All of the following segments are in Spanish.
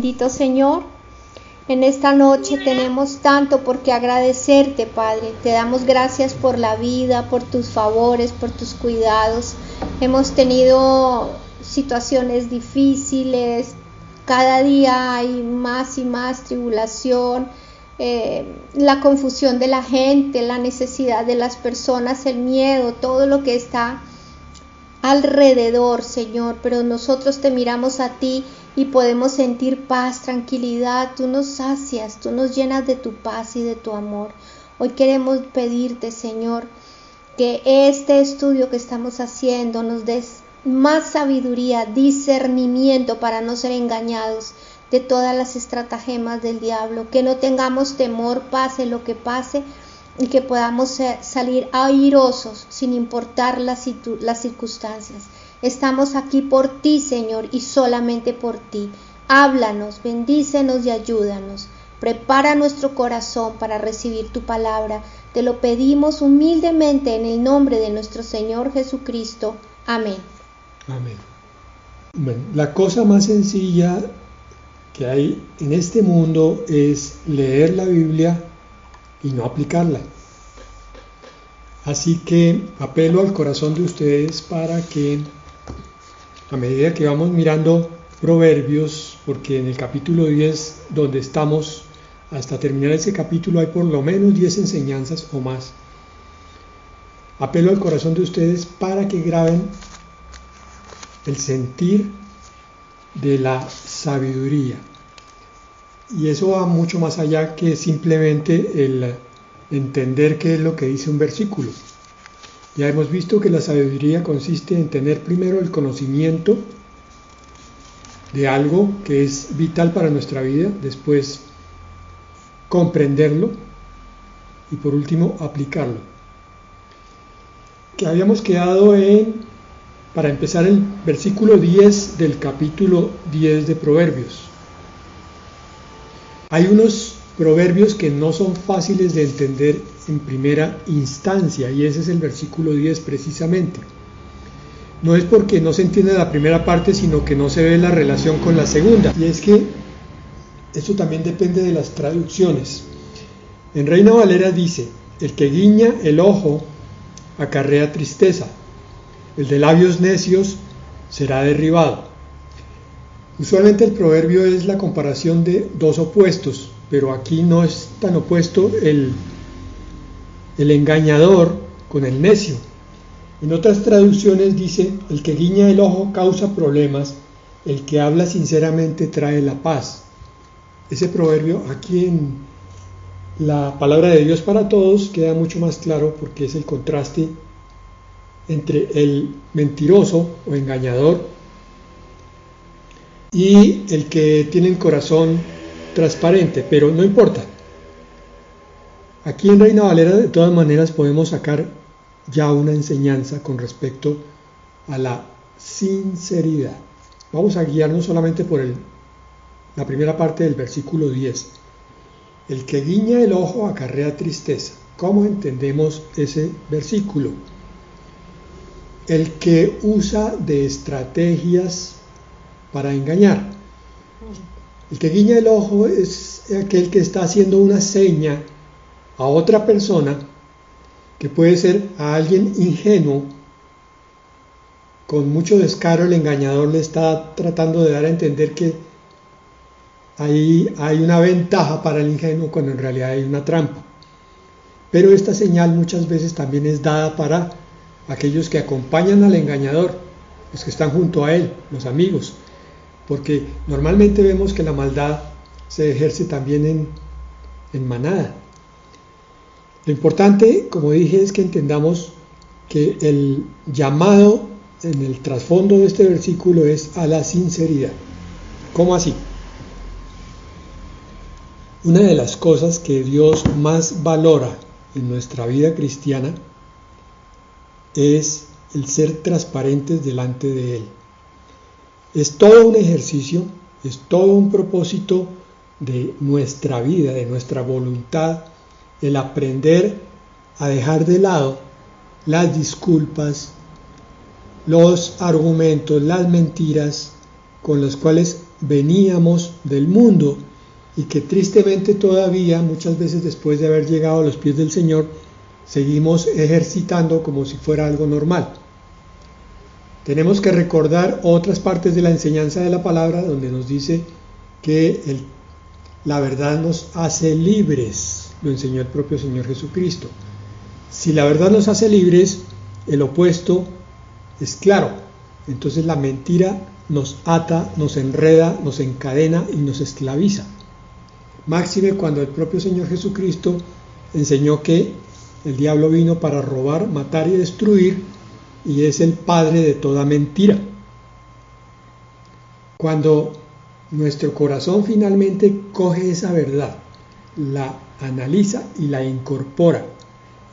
bendito Señor. En esta noche tenemos tanto por qué agradecerte, Padre. Te damos gracias por la vida, por tus favores, por tus cuidados. Hemos tenido situaciones difíciles, cada día hay más y más tribulación, la confusión de la gente, la necesidad de las personas, el miedo, todo lo que está alrededor, Señor, pero nosotros te miramos a ti y podemos sentir paz, tranquilidad. Tú nos sacias, tú nos llenas de tu paz y de tu amor. Hoy queremos pedirte, Señor, que este estudio que estamos haciendo nos des más sabiduría, discernimiento para no ser engañados de todas las estratagemas del diablo, que no tengamos temor, pase lo que pase, y que podamos salir airosos sin importar las circunstancias. Estamos aquí por ti, Señor, y solamente por ti. Háblanos, bendícenos y ayúdanos. Prepara nuestro corazón para recibir tu palabra. Te lo pedimos humildemente en el nombre de nuestro Señor Jesucristo. Amén. Amén. Bueno, la cosa más sencilla que hay en este mundo es leer la Biblia y no aplicarla. Así que apelo al corazón de ustedes para que a medida que vamos mirando Proverbios, porque en el capítulo 10 donde estamos hasta terminar ese capítulo hay por lo menos 10 enseñanzas o más. Apelo al corazón de ustedes para que graben el sentir de la sabiduría. Y eso va mucho más allá que simplemente el entender qué es lo que dice un versículo. Ya hemos visto que la sabiduría consiste en tener primero el conocimiento de algo que es vital para nuestra vida, después comprenderlo y por último aplicarlo. Que habíamos quedado para empezar, el versículo 10 del capítulo 10 de Proverbios. Hay unos proverbios que no son fáciles de entender en primera instancia, y ese es el versículo 10 precisamente. No es porque no se entiende la primera parte, sino que no se ve la relación con la segunda. Y es que esto también depende de las traducciones. En Reina Valera dice: el que guiña el ojo acarrea tristeza, el de labios necios será derribado. Usualmente el proverbio es la comparación de dos opuestos, pero aquí no es tan opuesto el engañador con el necio. En otras traducciones dice: el que guiña el ojo causa problemas, el que habla sinceramente trae la paz. Ese proverbio aquí en la palabra de Dios para todos queda mucho más claro, porque es el contraste entre el mentiroso o engañador y el que tiene el corazón transparente, pero no importa. Aquí en Reina Valera de todas maneras podemos sacar ya una enseñanza con respecto a la sinceridad. Vamos a guiarnos solamente por la primera parte del versículo 10. El que guiña el ojo acarrea tristeza. ¿Cómo entendemos ese versículo? El que usa de estrategias para engañar. El que guiña el ojo es aquel que está haciendo una seña a otra persona, que puede ser a alguien ingenuo. Con mucho descaro el engañador le está tratando de dar a entender que ahí hay una ventaja para el ingenuo, cuando en realidad hay una trampa. Pero esta señal muchas veces también es dada para aquellos que acompañan al engañador, los que están junto a él, los amigos, porque normalmente vemos que la maldad se ejerce también en manada. Lo importante, como dije, es que entendamos que el llamado en el trasfondo de este versículo es a la sinceridad. ¿Cómo así? Una de las cosas que Dios más valora en nuestra vida cristiana es el ser transparentes delante de Él. Es todo un ejercicio, es todo un propósito de nuestra vida, de nuestra voluntad, el aprender a dejar de lado las disculpas, los argumentos, las mentiras, con las cuales veníamos del mundo y que tristemente todavía, muchas veces después de haber llegado a los pies del Señor, seguimos ejercitando como si fuera algo normal. Tenemos que recordar otras partes de la enseñanza de la palabra donde nos dice que la verdad nos hace libres, lo enseñó el propio Señor Jesucristo. Si la verdad nos hace libres, el opuesto es claro. Entonces la mentira nos ata, nos enreda, nos encadena y nos esclaviza. Máxime cuando el propio Señor Jesucristo enseñó que el diablo vino para robar, matar y destruir, y es el padre de toda mentira. Cuando nuestro corazón finalmente coge esa verdad, la analiza y la incorpora,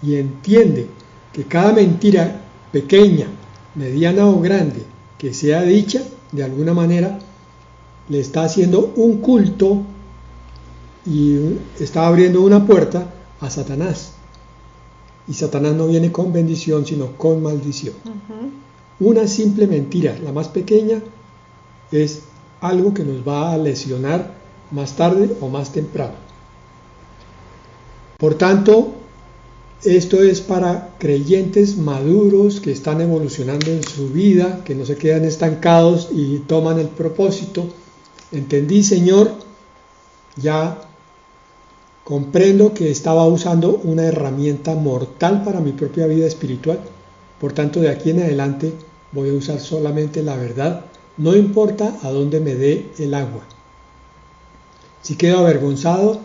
y entiende que cada mentira pequeña, mediana o grande, que sea dicha, de alguna manera, le está haciendo un culto y está abriendo una puerta a Satanás. Y Satanás no viene con bendición, sino con maldición. Una simple mentira, la más pequeña, es algo que nos va a lesionar más tarde o más temprano. Por tanto, esto es para creyentes maduros que están evolucionando en su vida, que no se quedan estancados y toman el propósito. Entendí, Señor, ya comprendo que estaba usando una herramienta mortal para mi propia vida espiritual. Por tanto, de aquí en adelante voy a usar solamente la verdad, no importa a dónde me dé el agua. Si quedo avergonzado,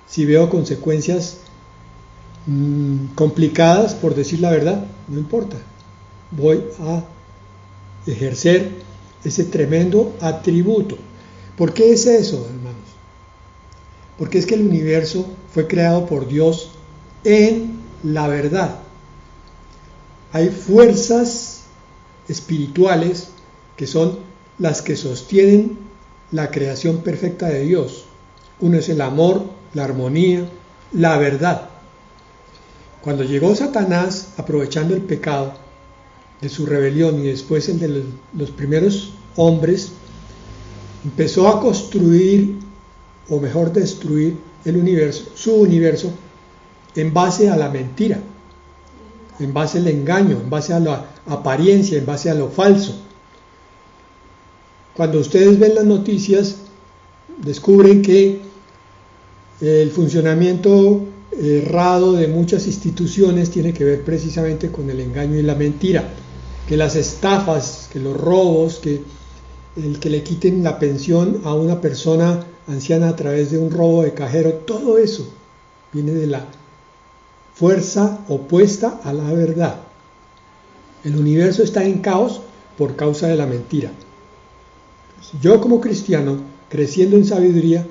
si veo consecuencias complicadas por decir la verdad, no importa. Voy a ejercer ese tremendo atributo. ¿Por qué es eso, hermanos? Porque es que el universo fue creado por Dios en la verdad. Hay fuerzas espirituales que son las que sostienen la creación perfecta de Dios. Uno es el amor, la armonía, la verdad. Cuando llegó Satanás, aprovechando el pecado de su rebelión y después el de los primeros hombres, empezó a construir, o mejor destruir, el universo, su universo, en base a la mentira, en base al engaño, en base a la apariencia, en base a lo falso. Cuando ustedes ven las noticias, descubren que el funcionamiento errado de muchas instituciones tiene que ver precisamente con el engaño y la mentira, que las estafas, que los robos, que el que le quiten la pensión a una persona anciana a través de un robo de cajero, todo eso viene de la fuerza opuesta a la verdad. El universo está en caos por causa de la mentira. Yo como cristiano, creciendo en sabiduría,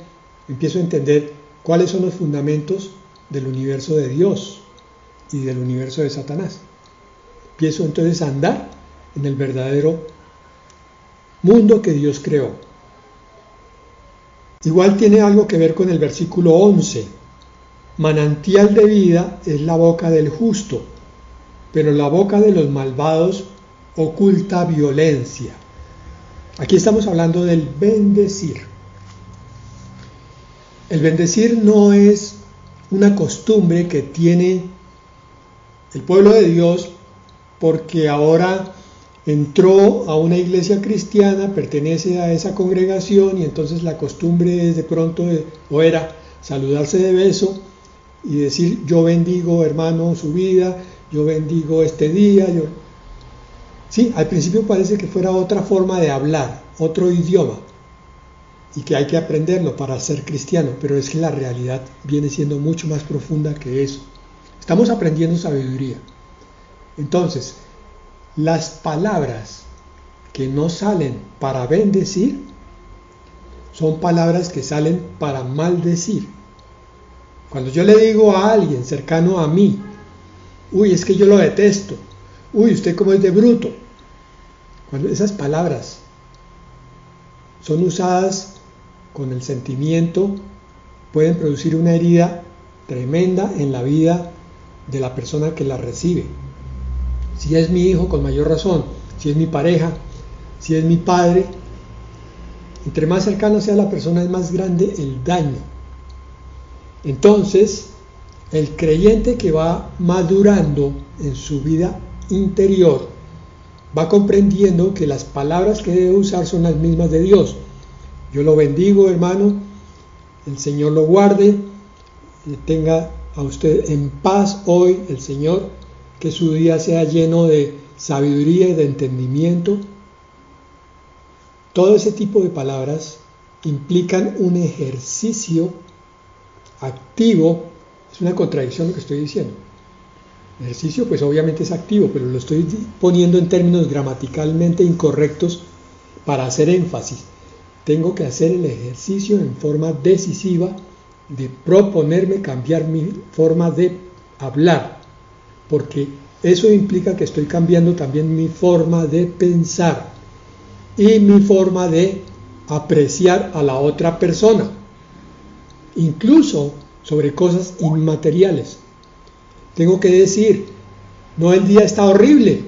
empiezo a entender cuáles son los fundamentos del universo de Dios y del universo de Satanás. Empiezo entonces a andar en el verdadero mundo que Dios creó. Igual tiene algo que ver con el versículo 11. Manantial de vida es la boca del justo, pero la boca de los malvados oculta violencia. Aquí estamos hablando del bendecir. El bendecir no es una costumbre que tiene el pueblo de Dios porque ahora entró a una iglesia cristiana, pertenece a esa congregación y entonces la costumbre es de pronto, o era saludarse de beso y decir yo bendigo hermano su vida, yo bendigo este día. Sí, al principio parece que fuera otra forma de hablar, otro idioma y que hay que aprenderlo para ser cristiano, pero es que la realidad viene siendo mucho más profunda que eso. Estamos aprendiendo sabiduría. Entonces, las palabras que no salen para bendecir son palabras que salen para maldecir. Cuando yo le digo a alguien cercano a mí, uy, es que yo lo detesto, uy, usted como es de bruto, cuando esas palabras son usadas con el sentimiento, pueden producir una herida tremenda en la vida de la persona que la recibe. Si es mi hijo, con mayor razón. Si es mi pareja, si es mi padre, Entre más cercana sea la persona, es más grande el daño. Entonces, el creyente que va madurando en su vida interior va comprendiendo que las palabras que debe usar son las mismas de Dios. Yo lo bendigo, hermano, el Señor lo guarde, tenga a usted en paz hoy el Señor, que su día sea lleno de sabiduría y de entendimiento. Todo ese tipo de palabras implican un ejercicio activo. Es una contradicción lo que estoy diciendo. El ejercicio pues obviamente es activo, pero lo estoy poniendo en términos gramaticalmente incorrectos para hacer énfasis. Tengo que hacer el ejercicio en forma decisiva de proponerme cambiar mi forma de hablar, porque eso implica que estoy cambiando también mi forma de pensar y mi forma de apreciar a la otra persona, incluso sobre cosas inmateriales. Tengo que decir, no el día está horrible,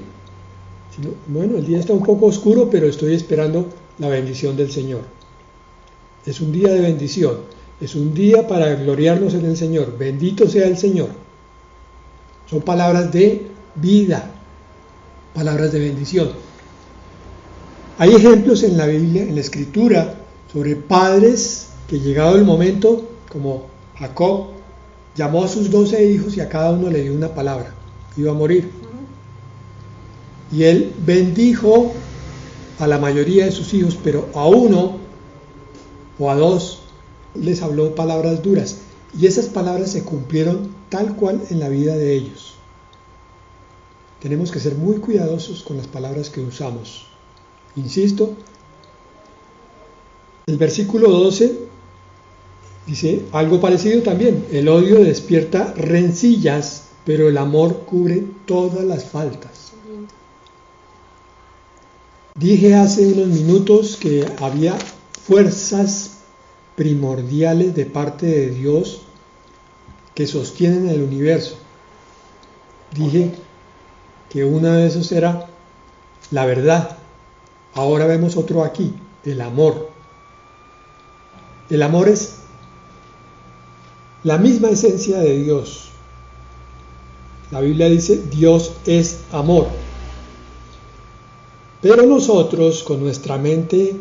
sino, bueno, el día está un poco oscuro, pero estoy esperando la bendición del Señor. Es un día de bendición, es un día para gloriarnos en el Señor. Bendito sea el Señor. Son palabras de vida, palabras de bendición. Hay ejemplos en la Biblia, en la Escritura, sobre padres que llegado el momento, como Jacob, llamó a sus 12 hijos y a cada uno le dio una palabra. Iba a morir. Y él bendijo a la mayoría de sus hijos, pero a uno o a dos les habló palabras duras. Y esas palabras se cumplieron tal cual en la vida de ellos. Tenemos que ser muy cuidadosos con las palabras que usamos. Insisto, el versículo 12 dice algo parecido también. El odio despierta rencillas, pero el amor cubre todas las faltas. Dije hace unos minutos que había fuerzas primordiales de parte de Dios que sostienen el universo. Dije que uno de esos era la verdad. Ahora vemos otro aquí, el amor. El amor es la misma esencia de Dios. La Biblia dice, Dios es amor. Pero nosotros, con nuestra mente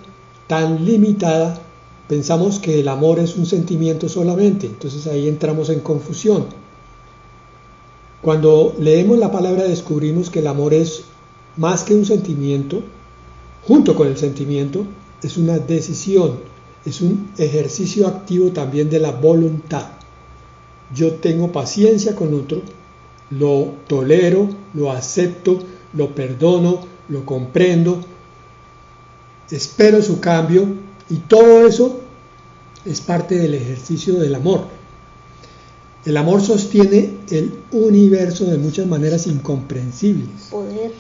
tan limitada, pensamos que el amor es un sentimiento solamente. Entonces ahí entramos en confusión. Cuando leemos la palabra descubrimos que el amor es más que un sentimiento. Junto con el sentimiento, es una decisión, es un ejercicio activo también de la voluntad. Yo tengo paciencia con otro, lo tolero, lo acepto, lo perdono, lo comprendo, espero su cambio, y todo eso es parte del ejercicio del amor. El amor sostiene el universo de muchas maneras incomprensibles. Poder.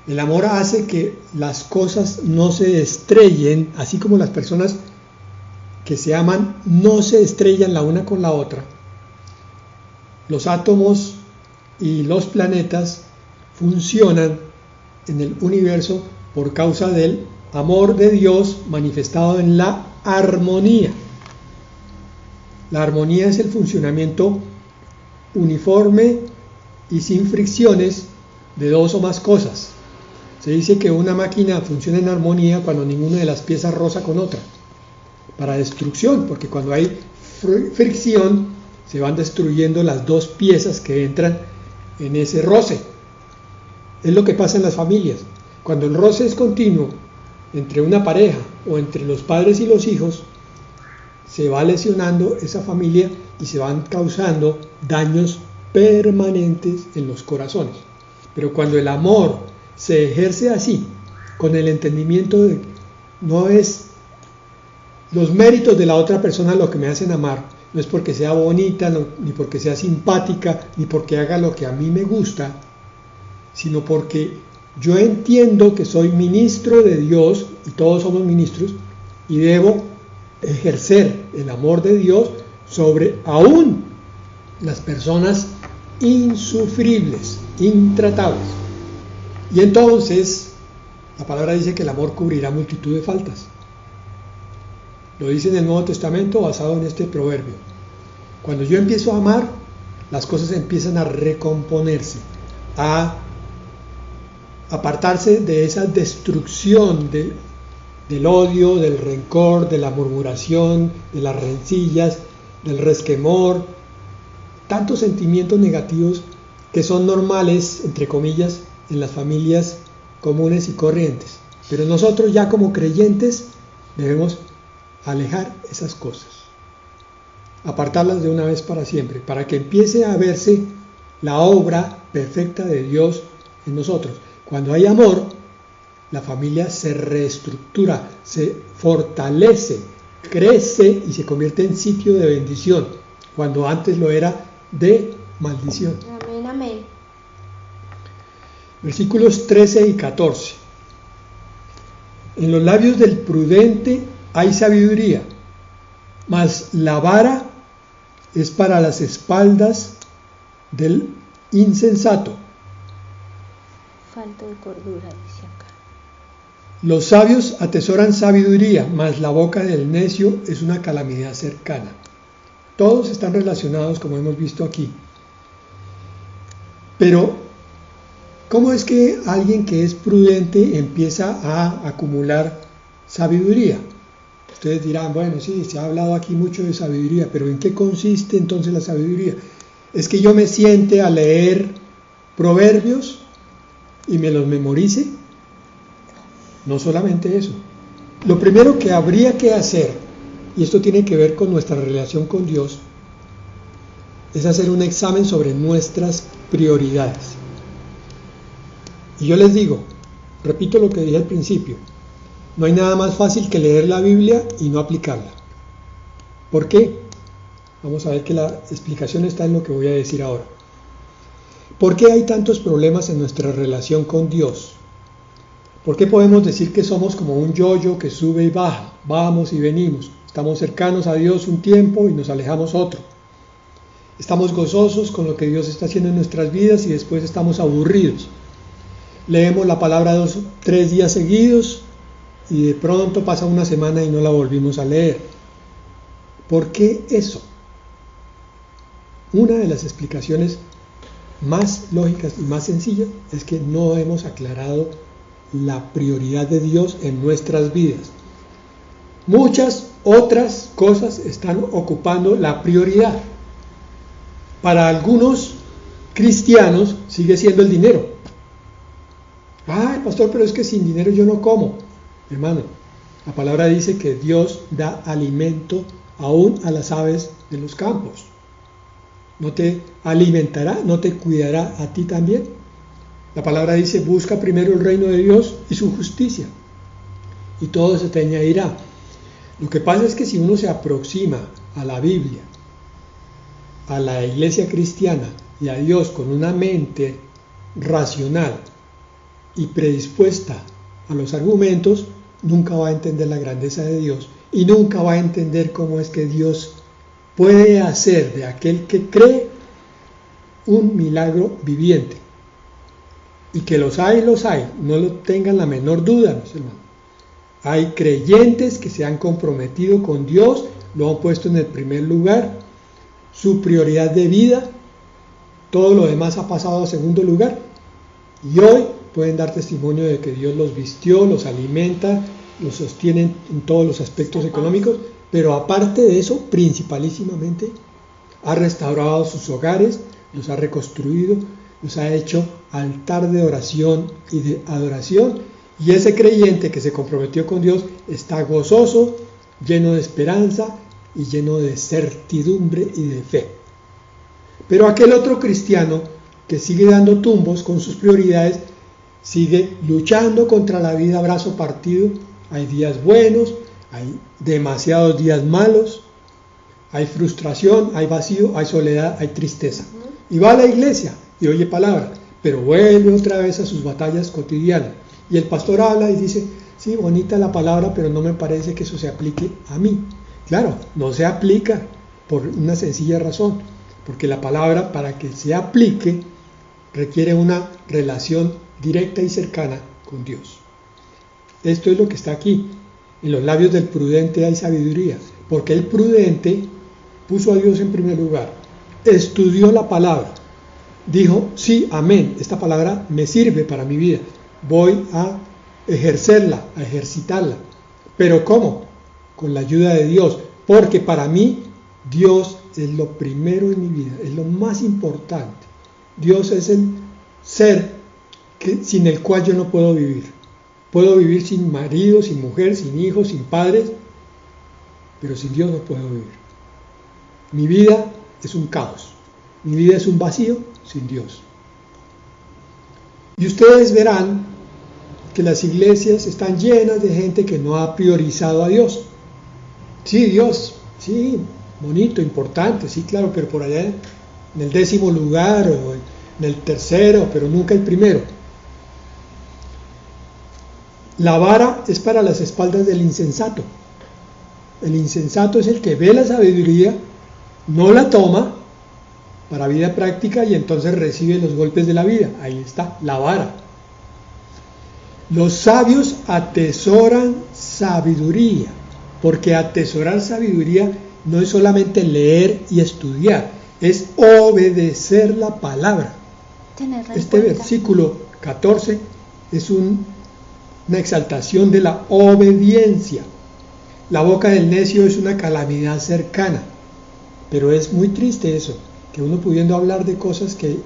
El amor hace que las cosas no se estrellen, así como las personas que se aman no se estrellan la una con la otra. Los átomos y los planetas funcionan en el universo por causa del amor de Dios manifestado en la armonía. La armonía es el funcionamiento uniforme y sin fricciones de dos o más cosas. Se dice que una máquina funciona en armonía cuando ninguna de las piezas roza con otra, para destrucción, porque cuando hay fricción se van destruyendo las dos piezas que entran en ese roce. Es lo que pasa en las familias. Cuando el roce es continuo entre una pareja o entre los padres y los hijos, se va lesionando esa familia y se van causando daños permanentes en los corazones. Pero cuando el amor se ejerce así, con el entendimiento de no es los méritos de la otra persona lo que me hacen amar, no es porque sea bonita, ni porque sea simpática, ni porque haga lo que a mí me gusta, sino porque yo entiendo que soy ministro de Dios, y todos somos ministros, y debo ejercer el amor de Dios sobre aún las personas insufribles, intratables. Y entonces la palabra dice que el amor cubrirá multitud de faltas. Lo dice en el Nuevo Testamento basado en este proverbio. Cuando yo empiezo a amar, las cosas empiezan a recomponerse, a apartarse de esa destrucción del odio, del rencor, de la murmuración, de las rencillas, del resquemor, tantos sentimientos negativos que son normales, entre comillas, en las familias comunes y corrientes. Pero nosotros ya como creyentes debemos alejar esas cosas, apartarlas de una vez para siempre, para que empiece a verse la obra perfecta de Dios en nosotros. Cuando hay amor, la familia se reestructura, se fortalece, crece y se convierte en sitio de bendición, cuando antes lo era de maldición. Amén, amén. Versículos 13 y 14. En los labios del prudente hay sabiduría, mas la vara es para las espaldas del insensato. Falta de cordura, dice acá. Los sabios atesoran sabiduría, mas la boca del necio es una calamidad cercana. Todos están relacionados, como hemos visto aquí. Pero, ¿cómo es que alguien que es prudente empieza a acumular sabiduría? Ustedes dirán, bueno, sí, se ha hablado aquí mucho de sabiduría, pero ¿en qué consiste entonces la sabiduría? ¿Es que yo me siente a leer proverbios y me los memorice? No solamente eso. Lo primero que habría que hacer, y esto tiene que ver con nuestra relación con Dios, es hacer un examen sobre nuestras prioridades. Y yo les digo, repito lo que dije al principio, no hay nada más fácil que leer la Biblia y no aplicarla. ¿Por qué? Vamos a ver que la explicación está en lo que voy a decir ahora. ¿Por qué hay tantos problemas en nuestra relación con Dios? ¿Por qué podemos decir que somos como un yoyo que sube y baja, vamos y venimos? Estamos cercanos a Dios un tiempo y nos alejamos otro. Estamos gozosos con lo que Dios está haciendo en nuestras vidas y después estamos aburridos. Leemos la palabra 2 o 3 días seguidos y de pronto pasa una semana y no la volvimos a leer. ¿Por qué eso? Una de las explicaciones más lógicas y más sencillas es que no hemos aclarado la prioridad de Dios en nuestras vidas. Muchas otras cosas están ocupando la prioridad. Para algunos cristianos sigue siendo el dinero. Ay, pastor, pero es que sin dinero yo no como. Hermano, la palabra dice que Dios da alimento aún a las aves de los campos. ¿No te alimentará, no te cuidará a ti también? La palabra dice, busca primero el reino de Dios y su justicia, y todo se te añadirá. Lo que pasa es que si uno se aproxima a la Biblia, a la iglesia cristiana y a Dios con una mente racional y predispuesta a los argumentos, nunca va a entender la grandeza de Dios y nunca va a entender cómo es que Dios puede hacer de aquel que cree un milagro viviente. Y que los hay, no lo tengan la menor duda, mis hermanos. Hay creyentes que se han comprometido con Dios, lo han puesto en el primer lugar, su prioridad de vida, todo lo demás ha pasado a segundo lugar, y hoy pueden dar testimonio de que Dios los vistió, los alimenta, los sostiene en todos los aspectos económicos, pero aparte de eso, principalísimamente, ha restaurado sus hogares, los ha reconstruido, los ha hecho altar de oración y de adoración, y ese creyente que se comprometió con Dios está gozoso, lleno de esperanza y lleno de certidumbre y de fe. Pero aquel otro cristiano que sigue dando tumbos con sus prioridades, sigue luchando contra la vida a brazo partido. Hay días buenos, hay demasiados días malos, hay frustración, hay vacío, hay soledad, hay tristeza. Y va a la iglesia y oye palabra, pero vuelve otra vez a sus batallas cotidianas. Y el pastor habla y dice, sí, bonita la palabra, pero no me parece que eso se aplique a mí. Claro, no se aplica por una sencilla razón, porque la palabra, para que se aplique, requiere una relación directa y cercana con Dios. Esto es lo que está aquí. En los labios del prudente hay sabiduría, porque el prudente puso a Dios en primer lugar, estudió la palabra, dijo, sí, amén, esta palabra me sirve para mi vida, voy a ejercerla, a ejercitarla. ¿Pero cómo? Con la ayuda de Dios, porque para mí Dios es lo primero en mi vida, es lo más importante. Dios es el ser sin el cual yo no puedo vivir. Puedo vivir sin marido, sin mujer, sin hijos, sin padres, pero sin Dios no puedo vivir. Mi vida es un caos, mi vida es un vacío sin Dios. Y ustedes verán que las iglesias están llenas de gente que no ha priorizado a Dios. Sí, Dios, sí, bonito, importante, sí, claro, pero por allá en el 10º lugar o en el 3º, pero nunca el primero. La vara es para las espaldas del insensato. El insensato es el que ve la sabiduría, no la toma para vida práctica y entonces recibe los golpes de la vida. Ahí está, la vara. Los sabios atesoran sabiduría, porque atesorar sabiduría no es solamente leer y estudiar, es obedecer la palabra. Este versículo 14 es una exaltación de la obediencia. La boca del necio es una calamidad cercana, pero es muy triste eso, que uno pudiendo hablar de cosas que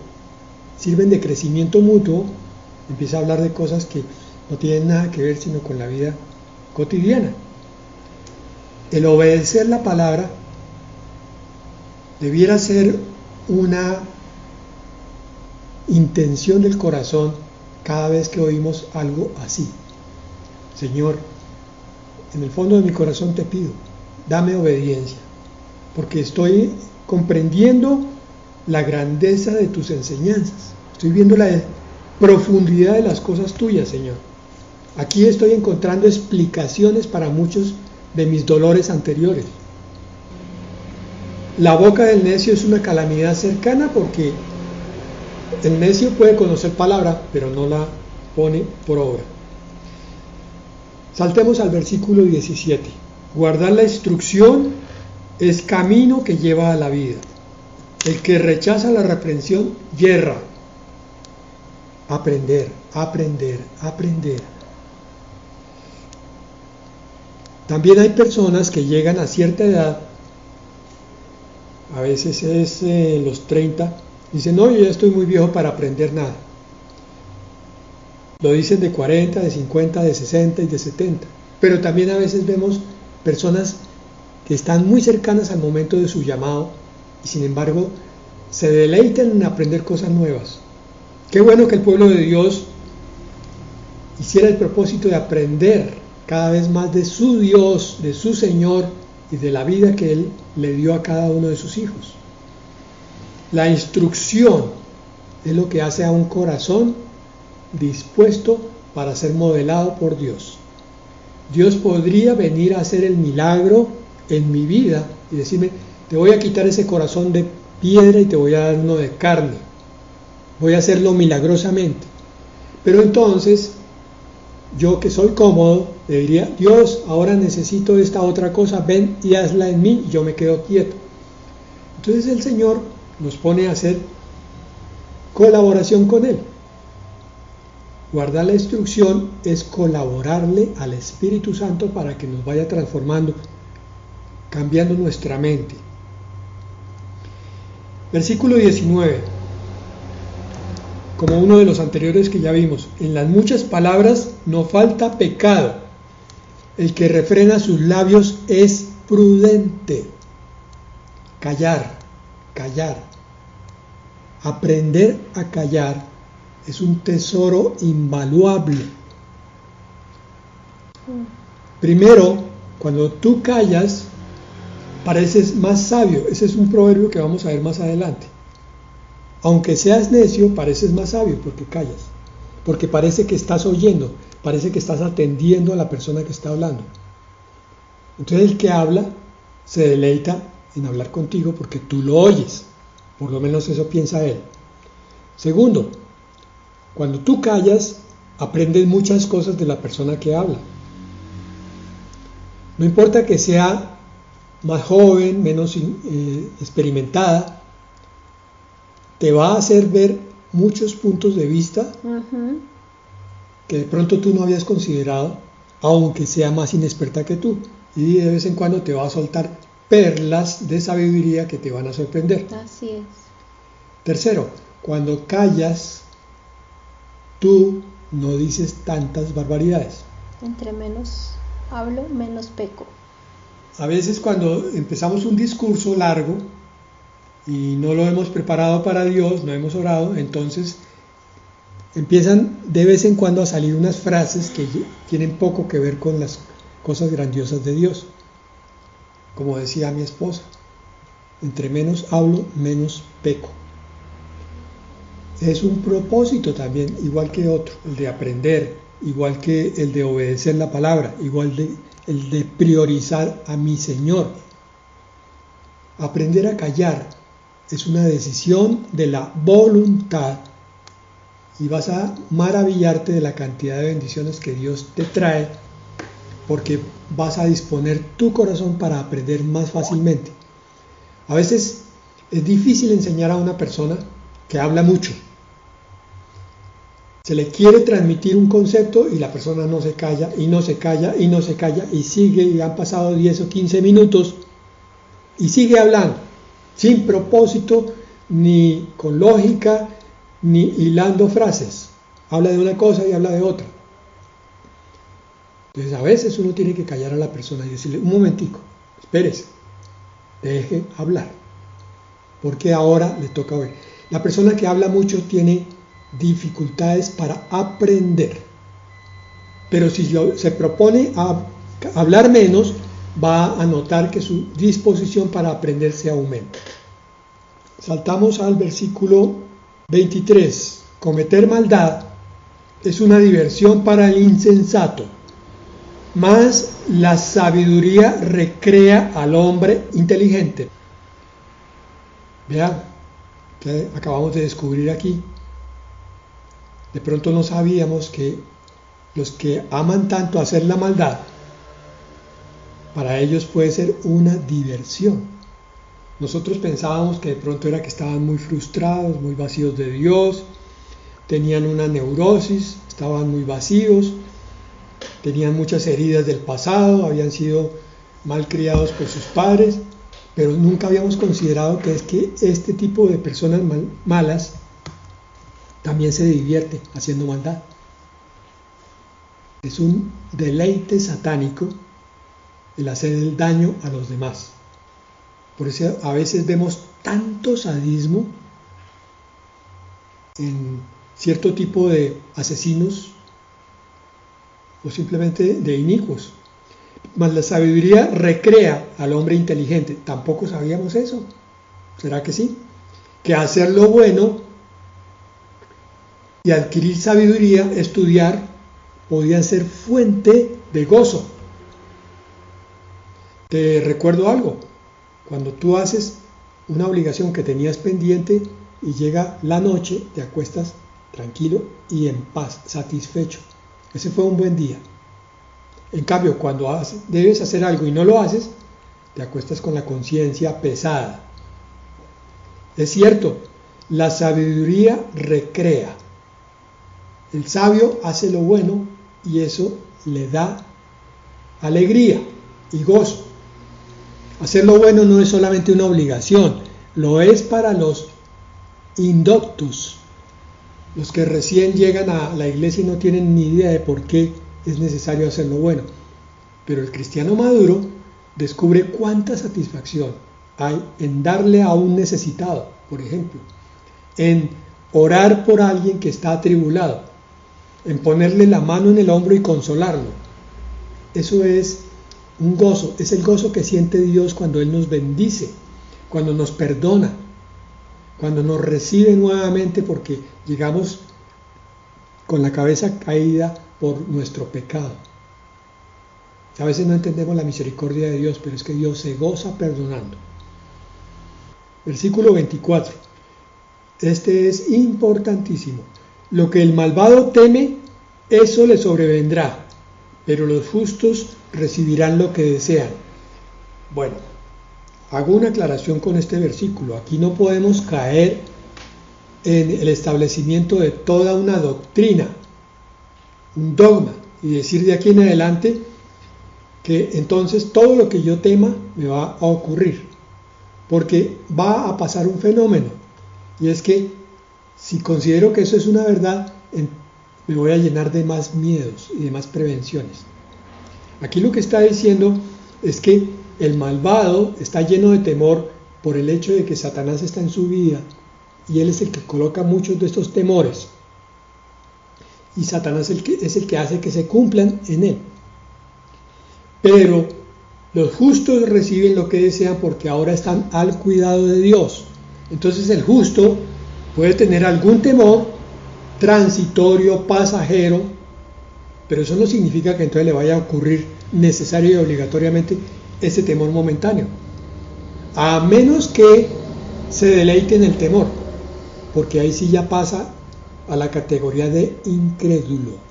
sirven de crecimiento mutuo, empieza a hablar de cosas que no tienen nada que ver sino con la vida cotidiana. El obedecer la palabra debiera ser una intención del corazón cada vez que oímos algo así. Señor, en el fondo de mi corazón te pido, dame obediencia, porque estoy comprendiendo la grandeza de tus enseñanzas, estoy viendo la profundidad de las cosas tuyas, Señor. Aquí estoy encontrando explicaciones para muchos de mis dolores anteriores. La boca del necio es una calamidad cercana porque el necio puede conocer palabra, pero no la pone por obra. Saltemos al versículo 17. Guardar la instrucción es camino que lleva a la vida. El que rechaza la reprensión yerra. Aprender, aprender, aprender. También hay personas que llegan a cierta edad, a veces es los 30, dicen, no, yo ya estoy muy viejo para aprender nada. Lo dicen de 40, de 50, de 60 y de 70. Pero también a veces vemos personas que están muy cercanas al momento de su llamado y sin embargo se deleitan en aprender cosas nuevas. Qué bueno que el pueblo de Dios hiciera el propósito de aprender cada vez más de su Dios, de su Señor y de la vida que Él le dio a cada uno de sus hijos. La instrucción es lo que hace a un corazón dispuesto para ser modelado por Dios. Dios podría venir a hacer el milagro en mi vida y decirme, te voy a quitar ese corazón de piedra y te voy a dar uno de carne. Voy a hacerlo milagrosamente. Pero entonces, yo que soy cómodo, le diría, Dios, ahora necesito esta otra cosa, ven y hazla en mí, y yo me quedo quieto. Entonces el Señor nos pone a hacer colaboración con Él. Guardar la instrucción es colaborarle al Espíritu Santo para que nos vaya transformando, cambiando nuestra mente. Versículo 19. Como uno de los anteriores que ya vimos, en las muchas palabras no falta pecado. El que refrena sus labios es prudente. Callar, callar. Aprender a callar es un tesoro invaluable. Primero, cuando tú callas, pareces más sabio. Ese es un proverbio que vamos a ver más adelante. Aunque seas necio, pareces más sabio porque callas. Porque parece que estás oyendo, parece que estás atendiendo a la persona que está hablando. Entonces el que habla se deleita en hablar contigo porque tú lo oyes. Por lo menos eso piensa él. Segundo, cuando tú callas, aprendes muchas cosas de la persona que habla. No importa que sea más joven, menos experimentada, te va a hacer ver muchos puntos de vista que de pronto tú no habías considerado, aunque sea más inexperta que tú. Y de vez en cuando te va a soltar perlas de sabiduría que te van a sorprender. Así es. Tercero, cuando callas, tú no dices tantas barbaridades. Entre menos hablo, menos peco. A veces cuando empezamos un discurso largo y no lo hemos preparado para Dios, no hemos orado, entonces empiezan de vez en cuando a salir unas frases que tienen poco que ver con las cosas grandiosas de Dios. Como decía mi esposa, entre menos hablo, menos peco. Es un propósito también, igual que otro, el de aprender, igual que el de obedecer la palabra, igual el de priorizar a mi Señor. Aprender a callar es una decisión de la voluntad y vas a maravillarte de la cantidad de bendiciones que Dios te trae, porque vas a disponer tu corazón para aprender más fácilmente. A veces es difícil enseñar a una persona que habla mucho. Se le quiere transmitir un concepto y la persona no se calla, y no se calla, y no se calla, y sigue, y han pasado 10 o 15 minutos, y sigue hablando, sin propósito, ni con lógica, ni hilando frases. Habla de una cosa y habla de otra. Entonces a veces uno tiene que callar a la persona y decirle, un momentico, espérese, deje hablar, porque ahora le toca oír. La persona que habla mucho tiene dificultades para aprender, pero si se propone a hablar menos, va a notar que su disposición para aprender se aumenta. Saltamos al versículo 23. Cometer maldad es una diversión para el insensato, mas la sabiduría recrea al hombre inteligente. Vean, que acabamos de descubrir aquí. De pronto no sabíamos que los que aman tanto hacer la maldad, para ellos puede ser una diversión. Nosotros pensábamos que de pronto era que estaban muy frustrados, muy vacíos de Dios, tenían una neurosis, estaban muy vacíos, tenían muchas heridas del pasado, habían sido mal criados por sus padres, pero nunca habíamos considerado que es que este tipo de personas malas también se divierte haciendo maldad. Es un deleite satánico el hacer el daño a los demás. Por eso a veces vemos tanto sadismo en cierto tipo de asesinos o simplemente de inicuos. Mas la sabiduría recrea al hombre inteligente. Tampoco sabíamos eso. ¿Será que sí? Que hacer lo bueno y adquirir sabiduría, estudiar, podía ser fuente de gozo. Te recuerdo algo. Cuando tú haces una obligación que tenías pendiente y llega la noche, te acuestas tranquilo y en paz, satisfecho. Ese fue un buen día. En cambio, cuando debes hacer algo y no lo haces, te acuestas con la conciencia pesada. Es cierto, la sabiduría recrea. El sabio hace lo bueno y eso le da alegría y gozo. Hacer lo bueno no es solamente una obligación, lo es para los indoctos, los que recién llegan a la iglesia y no tienen ni idea de por qué es necesario hacer lo bueno. Pero el cristiano maduro descubre cuánta satisfacción hay en darle a un necesitado, por ejemplo, en orar por alguien que está atribulado, en ponerle la mano en el hombro y consolarlo. Eso es un gozo, es el gozo que siente Dios cuando Él nos bendice, cuando nos perdona, cuando nos recibe nuevamente porque llegamos con la cabeza caída por nuestro pecado. A veces no entendemos la misericordia de Dios, pero es que Dios se goza perdonando. Versículo 24. Este es importantísimo. Lo que el malvado teme, eso le sobrevendrá, pero los justos recibirán lo que desean. Bueno, hago una aclaración con este versículo. Aquí no podemos caer en el establecimiento de toda una doctrina, un dogma, y decir de aquí en adelante que entonces todo lo que yo tema me va a ocurrir, porque va a pasar un fenómeno, y es que si considero que eso es una verdad, me voy a llenar de más miedos y de más prevenciones. Aquí lo que está diciendo es que el malvado está lleno de temor por el hecho de que Satanás está en su vida, y él es el que coloca muchos de estos temores, y Satanás es el que hace que se cumplan en él. Pero los justos reciben lo que desean porque ahora están al cuidado de Dios. Entonces el justo puede tener algún temor transitorio, pasajero, pero eso no significa que entonces le vaya a ocurrir necesario y obligatoriamente ese temor momentáneo, a menos que se deleite en el temor, porque ahí sí ya pasa a la categoría de incrédulo.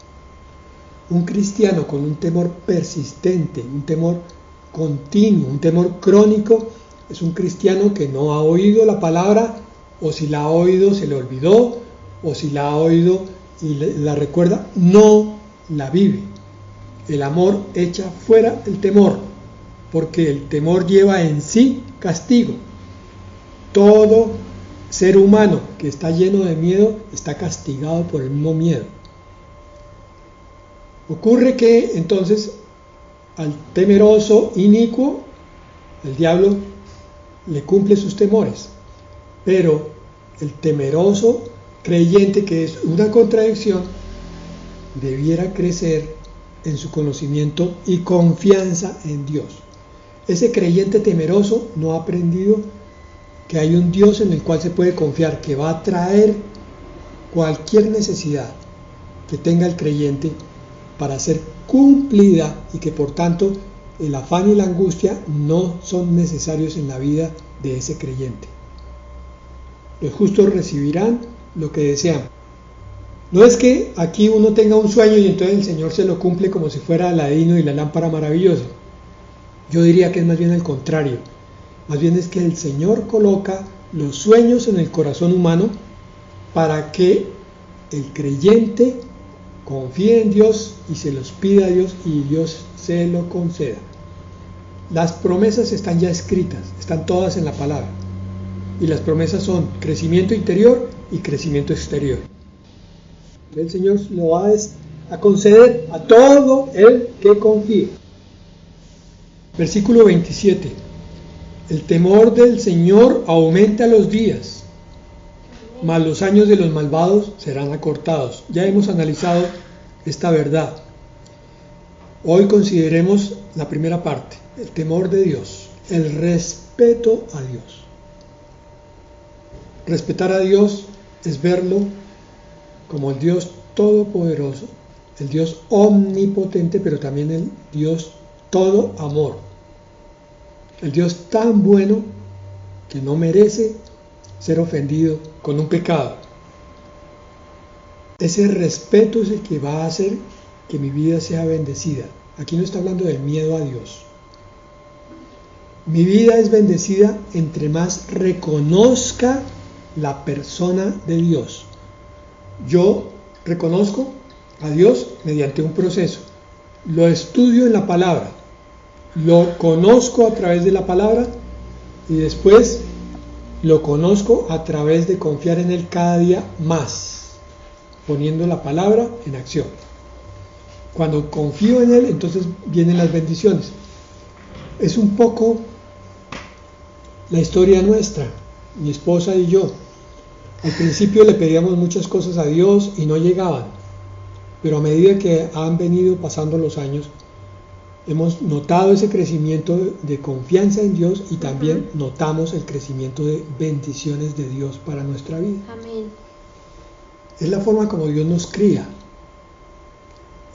Un cristiano con un temor persistente, un temor continuo, un temor crónico, es un cristiano que no ha oído la palabra, o si la ha oído se le olvidó, o si la ha oído y la recuerda, no la vive. El amor echa fuera el temor, porque el temor lleva en sí castigo. Todo ser humano que está lleno de miedo está castigado por el mismo miedo. Ocurre que entonces al temeroso inicuo, el diablo le cumple sus temores, pero el temeroso creyente, que es una contradicción, debiera crecer en su conocimiento y confianza en Dios. Ese creyente temeroso no ha aprendido que hay un Dios en el cual se puede confiar, que va a traer cualquier necesidad que tenga el creyente para ser cumplida, y que por tanto el afán y la angustia no son necesarios en la vida de ese creyente. Los justos recibirán lo que desean. No es que aquí uno tenga un sueño y entonces el Señor se lo cumple como si fuera Aladino y la lámpara maravillosa. Yo diría que es más bien el contrario. Más bien es que el Señor coloca los sueños en el corazón humano para que el creyente confíe en Dios y se los pida a Dios y Dios se lo conceda. Las promesas están ya escritas, están todas en la palabra. Y las promesas son crecimiento interior y crecimiento exterior. El Señor lo va a conceder a todo el que confíe. Versículo 27. El temor del Señor aumenta los días, mas los años de los malvados serán acortados. Ya hemos analizado esta verdad. Hoy consideremos la primera parte, el temor de Dios, el respeto a Dios. Respetar a Dios es verlo como el Dios todopoderoso, el Dios omnipotente, pero también el Dios todo amor. El Dios tan bueno que no merece ser ofendido con un pecado. Ese respeto es el que va a hacer que mi vida sea bendecida. Aquí no está hablando del miedo a Dios. Mi vida es bendecida entre más reconozca la persona de Dios. Yo reconozco a Dios mediante un proceso. Lo estudio en la palabra. Lo conozco a través de la palabra y después lo conozco a través de confiar en Él cada día más, poniendo la palabra en acción. Cuando confío en Él, entonces vienen las bendiciones. Es un poco la historia nuestra, mi esposa y yo. Al principio le pedíamos muchas cosas a Dios y no llegaban, pero a medida que han venido pasando los años, hemos notado ese crecimiento de confianza en Dios y también notamos el crecimiento de bendiciones de Dios para nuestra vida. Amén. Es la forma como Dios nos cría.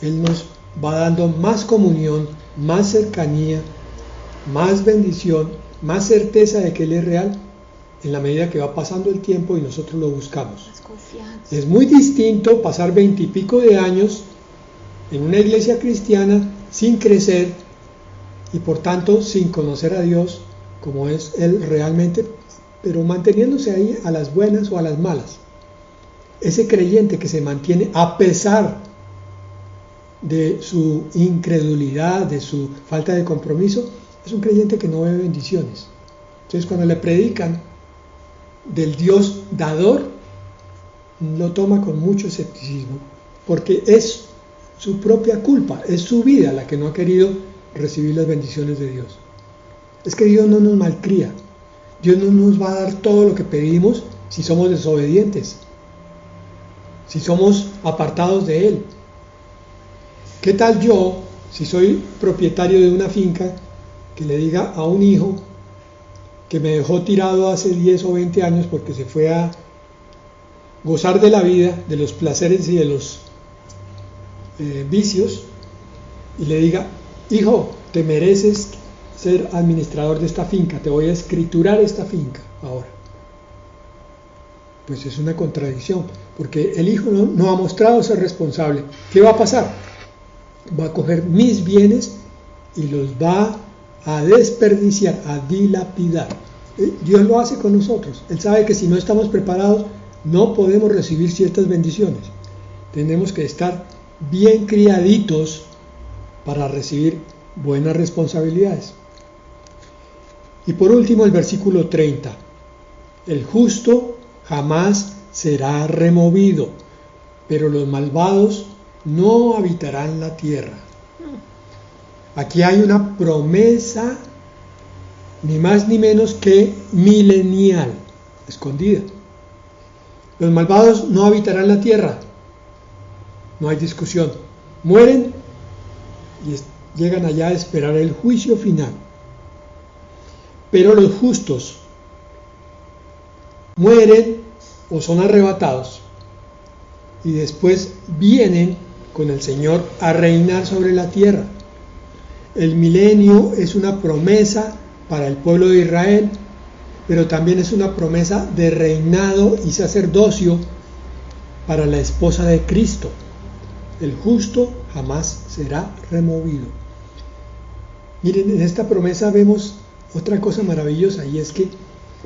Él nos va dando más comunión, más cercanía, más bendición, más certeza de que Él es real en la medida que va pasando el tiempo y nosotros lo buscamos. Es muy distinto pasar 20 y pico de años en una iglesia cristiana sin crecer, y por tanto sin conocer a Dios como es Él realmente, pero manteniéndose ahí a las buenas o a las malas. Ese creyente que se mantiene a pesar de su incredulidad, de su falta de compromiso, es un creyente que no ve bendiciones. Entonces cuando le predican del Dios dador, lo toma con mucho escepticismo, porque es su propia culpa, es su vida la que no ha querido recibir las bendiciones de Dios. Es que Dios no nos malcría, Dios no nos va a dar todo lo que pedimos si somos desobedientes, si somos apartados de Él. ¿Qué tal yo, si soy propietario de una finca, que le diga a un hijo que me dejó tirado hace 10 o 20 años porque se fue a gozar de la vida, de los placeres y de los vicios, y le diga: hijo, te mereces ser administrador de esta finca, te voy a escriturar esta finca ahora? Pues es una contradicción, porque el hijo no ha mostrado ser responsable. ¿Qué va a pasar? Va a coger mis bienes y los va a desperdiciar, a dilapidar. Dios lo hace con nosotros. Él sabe que si no estamos preparados no podemos recibir ciertas bendiciones. Tenemos que estar bien criaditos para recibir buenas responsabilidades. Y por último, el versículo 30. El justo jamás será removido, pero los malvados no habitarán la tierra. Aquí hay una promesa, ni más ni menos que milenial, escondida. Los malvados no habitarán la tierra, no hay discusión. Mueren y llegan allá a esperar el juicio final. Pero los justos mueren o son arrebatados y después vienen con el Señor a reinar sobre la tierra. El milenio es una promesa para el pueblo de Israel, pero también es una promesa de reinado y sacerdocio para la esposa de Cristo. El justo jamás será removido. Miren, en esta promesa vemos otra cosa maravillosa, y es que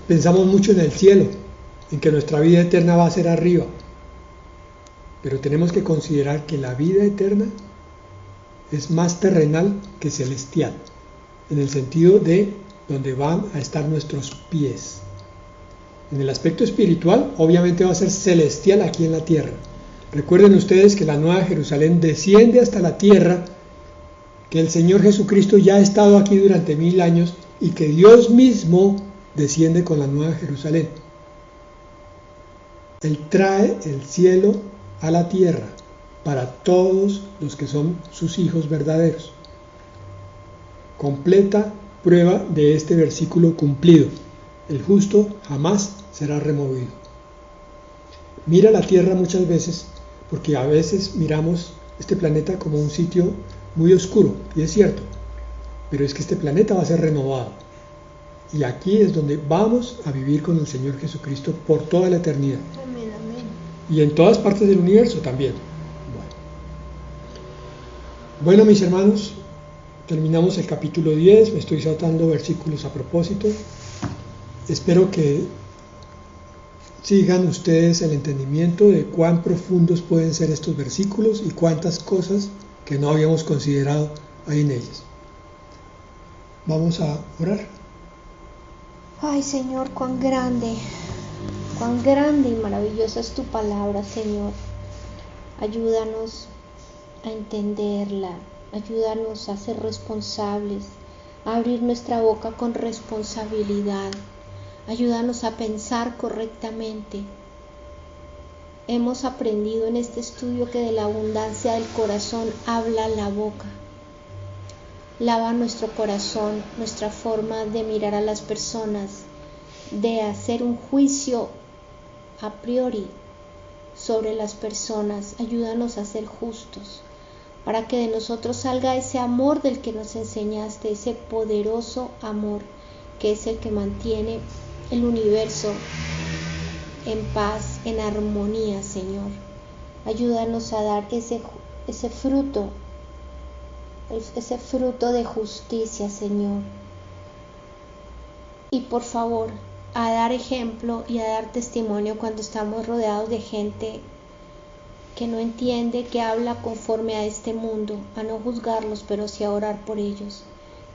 pensamos mucho en el cielo, en que nuestra vida eterna va a ser arriba, pero tenemos que considerar que la vida eterna es más terrenal que celestial, en el sentido de donde van a estar nuestros pies. En el aspecto espiritual, obviamente va a ser celestial aquí en la tierra. Recuerden ustedes que la Nueva Jerusalén desciende hasta la tierra, que el Señor Jesucristo ya ha estado aquí durante 1000 años y que Dios mismo desciende con la Nueva Jerusalén. Él trae el cielo a la tierra para todos los que son sus hijos verdaderos. Completa prueba de este versículo cumplido. El justo jamás será removido. Mira la tierra muchas veces, porque a veces miramos este planeta como un sitio muy oscuro, y es cierto, pero es que este planeta va a ser renovado. Y aquí es donde vamos a vivir con el Señor Jesucristo por toda la eternidad. Amén, amén. Y en todas partes del universo también. Bueno, mis hermanos, terminamos el capítulo 10, me estoy saltando versículos a propósito. Espero que sigan ustedes el entendimiento de cuán profundos pueden ser estos versículos y cuántas cosas que no habíamos considerado hay en ellos. Vamos a orar. Ay, Señor, cuán grande y maravillosa es tu palabra, Señor. Ayúdanos a entenderla, ayúdanos a ser responsables, a abrir nuestra boca con responsabilidad, ayúdanos a pensar correctamente. Hemos aprendido en este estudio que de la abundancia del corazón habla la boca. Lava nuestro corazón, nuestra forma de mirar a las personas, de hacer un juicio a priori sobre las personas. Ayúdanos a ser justos, para que de nosotros salga ese amor del que nos enseñaste, ese poderoso amor que es el que mantiene el universo en paz, en armonía, Señor. Ayúdanos a dar ese fruto ese fruto de justicia, Señor. Y por favor, a dar ejemplo y a dar testimonio cuando estamos rodeados de gente que no entiende, que habla conforme a este mundo, a no juzgarlos, pero sí a orar por ellos.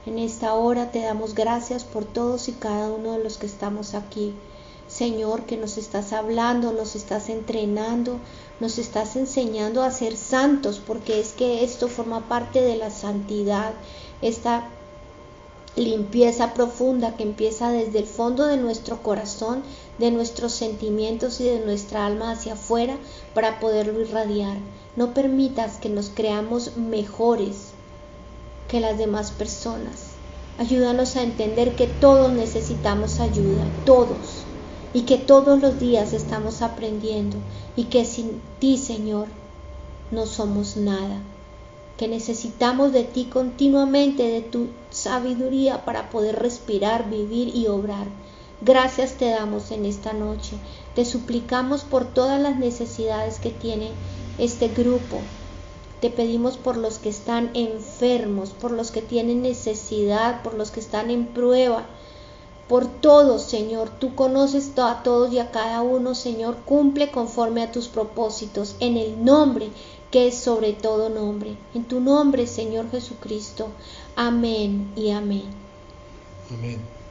En esta hora te damos gracias por todos y cada uno de los que estamos aquí. Señor, que nos estás hablando, nos estás entrenando, nos estás enseñando a ser santos, porque es que esto forma parte de la santidad, esta limpieza profunda que empieza desde el fondo de nuestro corazón, de nuestros sentimientos y de nuestra alma hacia afuera para poderlo irradiar. No permitas que nos creamos mejores que las demás personas. Ayúdanos a entender que todos necesitamos ayuda, todos, y que todos los días estamos aprendiendo y que sin ti, Señor, no somos nada. Que necesitamos de ti continuamente, de tu sabiduría para poder respirar, vivir y obrar. Gracias te damos en esta noche. Te suplicamos por todas las necesidades que tiene este grupo. Te pedimos por los que están enfermos, por los que tienen necesidad, por los que están en prueba, por todos, Señor. Tú conoces a todos y a cada uno, Señor. Cumple conforme a tus propósitos, en el nombre que es sobre todo nombre. En tu nombre, Señor Jesucristo. Amén y amén. Amén.